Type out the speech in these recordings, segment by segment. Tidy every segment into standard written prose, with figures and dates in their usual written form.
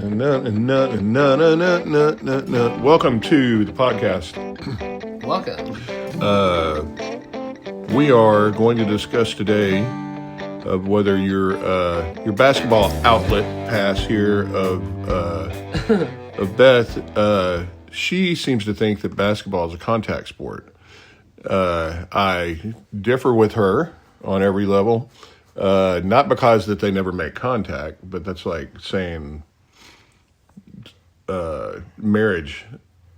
Welcome to the podcast. Welcome. We are going to discuss today of whether your basketball outlet pass here of Beth. She seems to think that basketball is a contact sport. I differ with her on every level. Not because that they never make contact, but that's like saying marriage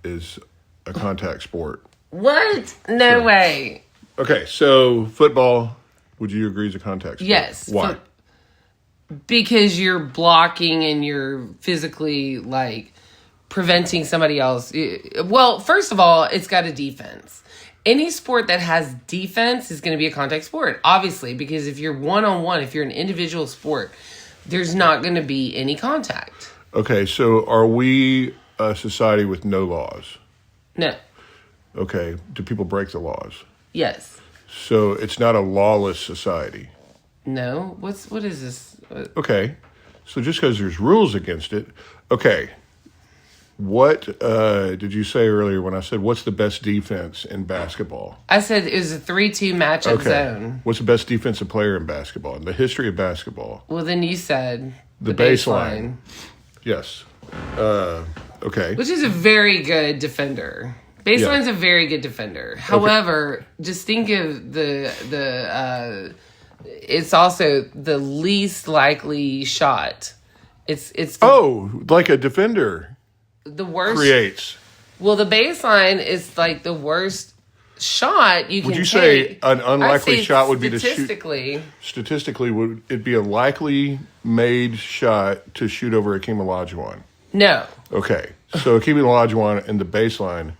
is a contact sport. What? No way. Okay, so football, would you agree is a contact sport? Yes. Why? Because you're blocking and you're physically, like, preventing somebody else. Well, first of all, it's got a defense. Any sport that has defense is going to be a contact sport, obviously, because if you're one-on-one, if you're an individual sport, there's not going to be any contact. Okay, so are we a society with no laws? No. Okay, do people break the laws? Yes. So it's not a lawless society? No. What is this? Okay, so just because there's rules against it, okay. What did you say earlier when I said, what's the best defense in basketball? I said it was a 3-2 matchup zone. What's the best defensive player in basketball, in the history of basketball? Well, then you said the baseline. Yes. Okay. Which is a very good defender. Baseline's a very good defender. However, just think of the it's also the least likely shot. It's like a defender. The worst creates. Well, the baseline is like the worst shot you can take. Would you say an unlikely shot would be to shoot? Statistically, would it be a likely made shot to shoot over Akeem Olajuwon? No. Okay, so Akeem Olajuwon and the baseline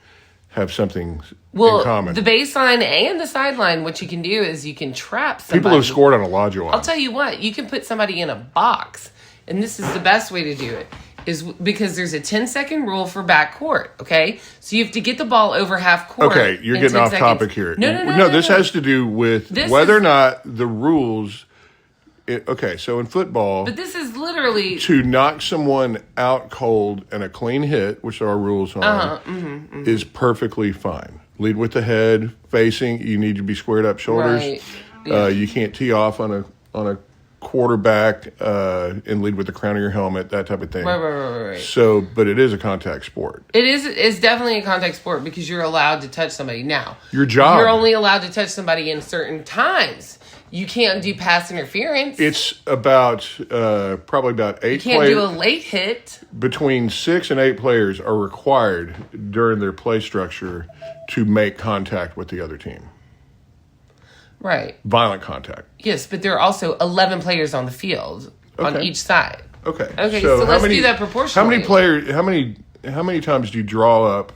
have something in common. The baseline and the sideline, what you can do is you can trap somebody. People have scored on Olajuwon. I'll tell you what, you can put somebody in a box, and this is the best way to do it. Is because there's a 10-second rule for backcourt, okay? So you have to get the ball over half court. Okay, you're getting off topic here. No, this has to do with whether or not the rules... okay, so in football... But this is literally... To knock someone out cold and a clean hit, which our rules are, is perfectly fine. Lead with the head, facing, you need to be squared up shoulders. Right. Yeah. You can't tee off on a quarterback and lead with the crown of your helmet, that type of thing. Right. So, but it is a contact sport. It's definitely a contact sport because you're allowed to touch somebody. Now, your job. You're only allowed to touch somebody in certain times. You can't do pass interference. It's about probably about 8 players. You can't do a late hit. Between 6 and 8 players are required during their play structure to make contact with the other team. Right. Violent contact. Yes, but there are also 11 players on the field on each side. Okay. So let's do that proportionally. How many times do you draw up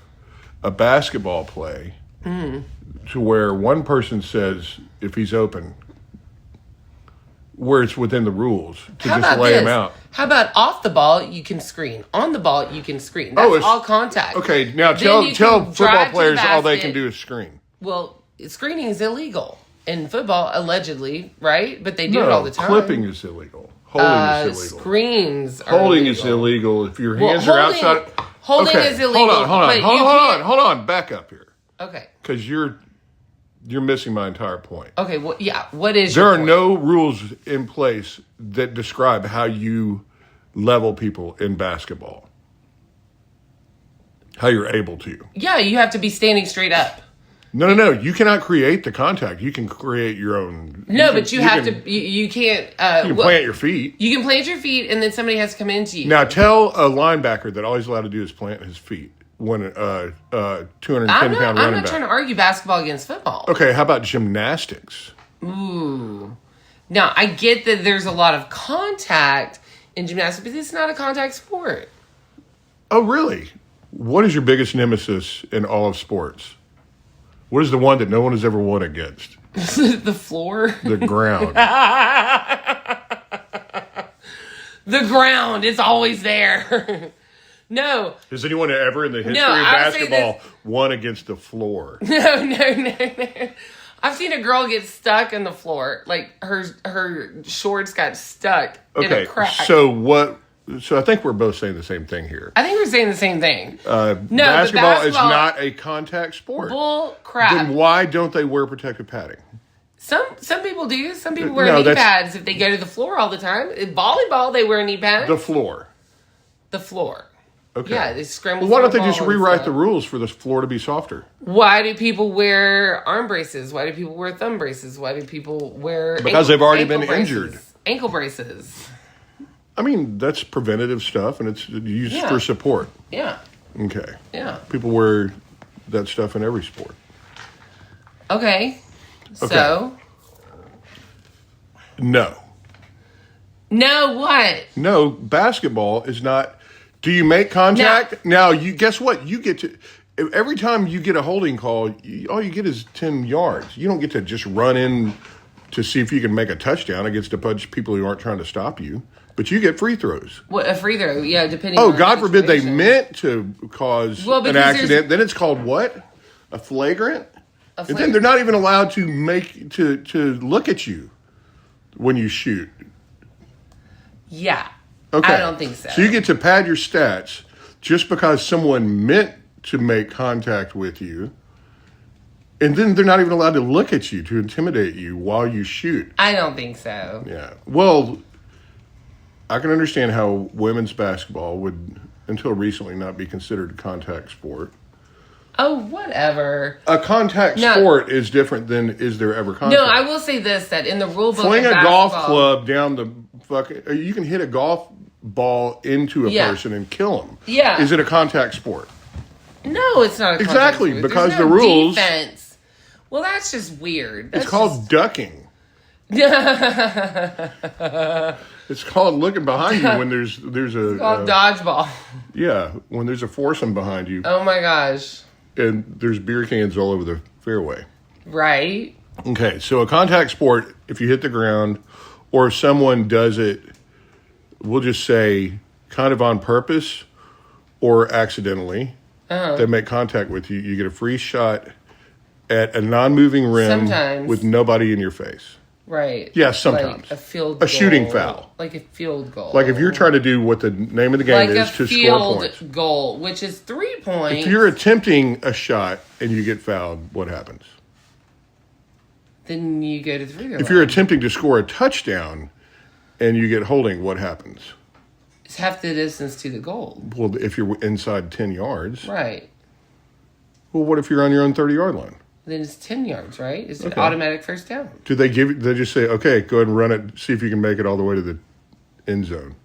a basketball play to where one person says, if he's open, where it's within the ruls, to just lay him out? How about off the ball, you can screen. On the ball, you can screen. That's all contact. Okay, now tell football players all they can do is screen. Well, screening is illegal. In football, allegedly, right? But they do it all the time. Clipping is illegal. Holding is illegal. Screens are Holding is illegal. If your hands are outside... Holding is illegal. Hold on. Back up here. Okay. Because you're missing my entire point. Okay, well, yeah. What is your point? There are no rules in place that describe how you level people in basketball. How you're able to. Yeah, you have to be standing straight up. No. You cannot create the contact. You can create your own. You can't. You can plant your feet. You can plant your feet, and then somebody has to come into you. Now tell a linebacker that all he's allowed to do is plant his feet when 210-pound running back. I'm not trying to argue basketball against football. Okay, how about gymnastics? Ooh. Now I get that there's a lot of contact in gymnastics, but it's not a contact sport. Oh, really? What is your biggest nemesis in all of sports? What is the one that no one has ever won against? The floor? The ground. The ground is always there. No. Has anyone ever in the history of basketball won against the floor? No. I've seen a girl get stuck on the floor. Like, her shorts got stuck in a crack. So what So I think we're both saying the same thing here. I think we're saying the same thing. Basketball is not a contact sport. Bull crap. Then why don't they wear protective padding? Some people do. Some people wear knee pads if they go to the floor all the time. In volleyball, they wear knee pads. The floor. Okay. Yeah, they scramble. Well, why don't they just rewrite the rules for the floor to be softer? Why do people wear arm braces? Why do people wear thumb braces? Why do people wear because they've already been injured. Ankle braces. I mean, that's preventative stuff, and it's used for support. Yeah. Okay. Yeah. People wear that stuff in every sport. Okay. So. No. No, what? No, basketball is not. Do you make contact? No. Now, guess what? You get to. Every time you get a holding call, all you get is 10 yards. You don't get to just run in to see if you can make a touchdown against a bunch of people who aren't trying to stop you. But you get free throws. What, a free throw? Yeah, depending on the God forbid they situation. meant to cause an accident. Then it's called what? A flagrant? And then they're not even allowed to to look at you when you shoot. Yeah. Okay. I don't think so. So you get to pad your stats just because someone meant to make contact with you. And then they're not even allowed to look at you to intimidate you while you shoot. I don't think so. Yeah. Well, I can understand how women's basketball would, until recently, not be considered a contact sport. Oh, whatever. A contact sport is different than is there ever contact. No, I will say this, that in the rule book Fling of a golf club down the fucking... You can hit a golf ball into a person and kill them. Yeah. Is it a contact sport? No, it's not a contact Exactly, sport. because There's no the rules... defense. Well, that's just weird. It's called ducking. It's called looking behind you when there's a... It's called dodgeball. Yeah, when there's a foursome behind you. Oh my gosh. And there's beer cans all over the fairway. Right. Okay, so a contact sport, if you hit the ground, or if someone does it, we'll just say kind of on purpose or accidentally, they make contact with you, you get a free shot at a non-moving rim with nobody in your face. Right. Yeah, sometimes. Like a shooting foul. Like a field goal. Like if you're trying to do what the name of the game is to score points. Like a field goal, which is 3 points. If you're attempting a shot and you get fouled, what happens? Then you go to the free throw If you're attempting to score a touchdown and you get holding, what happens? It's half the distance to the goal. Well, if you're inside 10 yards. Right. Well, what if you're on your own 30-yard line? Then it's 10 yards, right? It's an automatic first down. Do they they just say, okay, go ahead and run it, see if you can make it all the way to the end zone?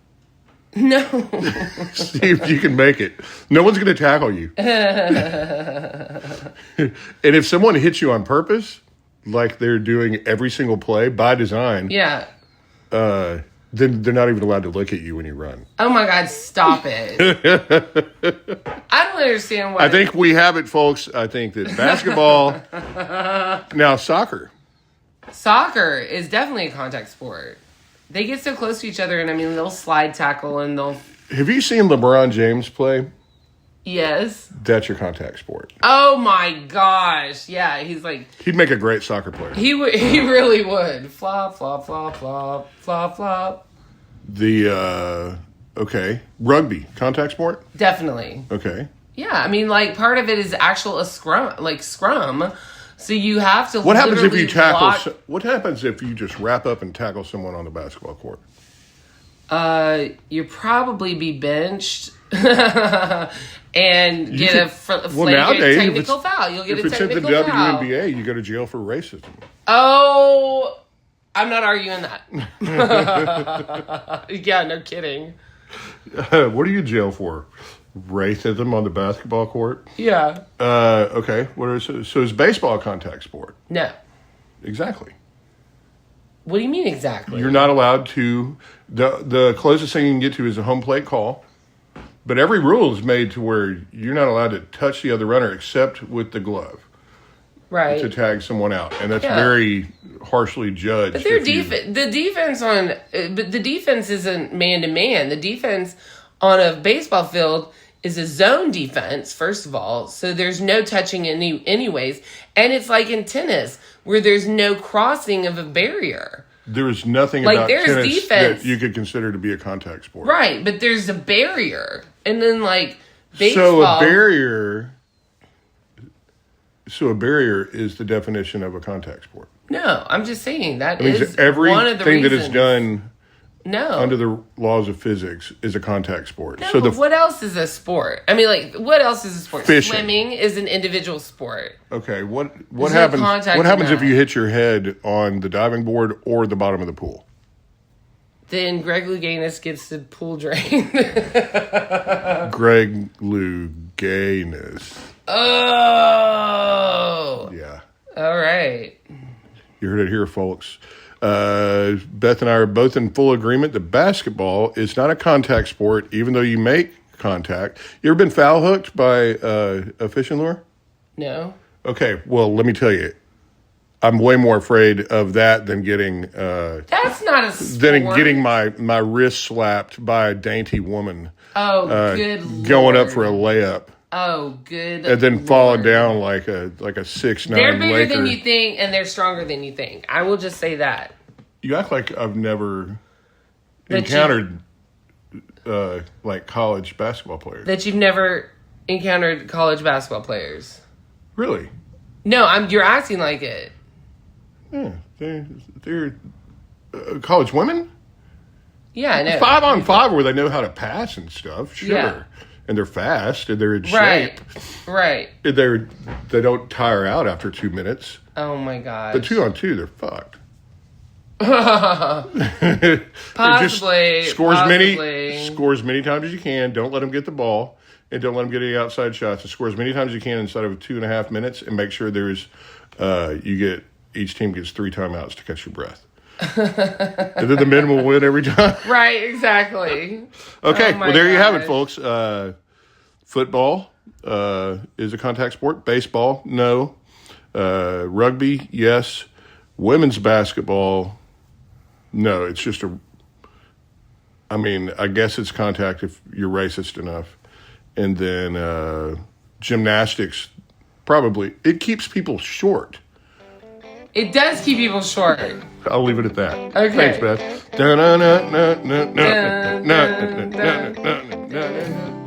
No. See if you can make it. No one's going to tackle you. And if someone hits you on purpose, like they're doing every single play by design, then they're not even allowed to look at you when you run. Oh my God, stop it. I don't understand why. I think we have it, folks. I think that basketball, now soccer. Soccer is definitely a contact sport. They get so close to each other, and I mean, they'll slide tackle and they'll... Have you seen LeBron James play? Yes. That's your contact sport. Oh my gosh. Yeah, he's like... He'd make a great soccer player. He really would. Flop, flop, flop, flop, flop, flop. Okay. Rugby, contact sport? Definitely. Okay. Yeah, I mean, like, part of it is actual scrum. So you have to What happens if you block... What happens if you just wrap up and tackle someone on the basketball court? You'll probably be benched. And get a flagrant technical foul. You'll get a technical foul. If it's in the WNBA, you go to jail for racism. Oh, I'm not arguing that. Yeah, no kidding. What are you in jail for? Racism on the basketball court? Yeah. Okay. So is baseball a contact sport? No. Exactly. What do you mean exactly? You're not allowed to. The closest thing you can get to is a home plate call. But every rule is made to where you're not allowed to touch the other runner except with the glove. Right. To tag someone out. And that's very harshly judged. But the defense isn't man-to-man. The defense on a baseball field is a zone defense, first of all. So there's no touching anyways. And it's like in tennis, where there's no crossing of a barrier. There is nothing Like, about there's tennis defense. that you could consider to be a contact sport. Right, but there's a barrier. And then, like, baseball... So a barrier is the definition of a contact sport. No, I'm just saying that It means is everything one of the reasons. that is done No. under the laws of physics is a contact sport. No, So but what else is a sport? I mean, like, what else is a sport? Fishing. Swimming is an individual sport. Okay, what no happens? contact What happens in if that. you hit your head on the diving board or the bottom of the pool? Then Greg Louganis gets the pool drain. Greg Louganis. Oh. Yeah, All right. you heard it here, folks. Beth and I are both in full agreement that basketball is not a contact sport, even though you make contact. You ever been foul hooked by a fishing lure? No. Okay, well, let me tell you, I'm way more afraid of that than getting That's not a sport. than getting my wrist slapped by a dainty woman. Oh, good Lord. Going up for a layup Oh, good and then Lord. falling down like a 6'9" They're bigger Laker. than you think, and they're stronger than you think. I will just say that. You act like I've never That encountered like college basketball players. That you've never encountered college basketball players. Really? No, you're acting like it. Yeah, they're college women. Yeah, I know. 5-on-5 where they know how to pass and stuff. Sure. Yeah. And they're fast and they're in Right. shape. Right. And they don't tire out after 2 minutes. Oh my gosh. But 2-on-2, they're fucked. Possibly. Just score possibly. as many times as you can. Don't let them get the ball, and don't let them get any outside shots. And score as many times as you can inside of 2.5 minutes, and make sure there's each team gets 3 timeouts to catch your breath. And then the men will win every time. Right, exactly. Okay, Oh my well there you have it, gosh. folks. Football is a contact sport. Baseball, no. Rugby, yes. Women's basketball, no. It's just I guess it's contact if you're racist enough. And then gymnastics, probably. It keeps people short. It does keep people short. I'll leave it at that. Okay. Thanks, Beth. Dun, dun, dun, dun, dun.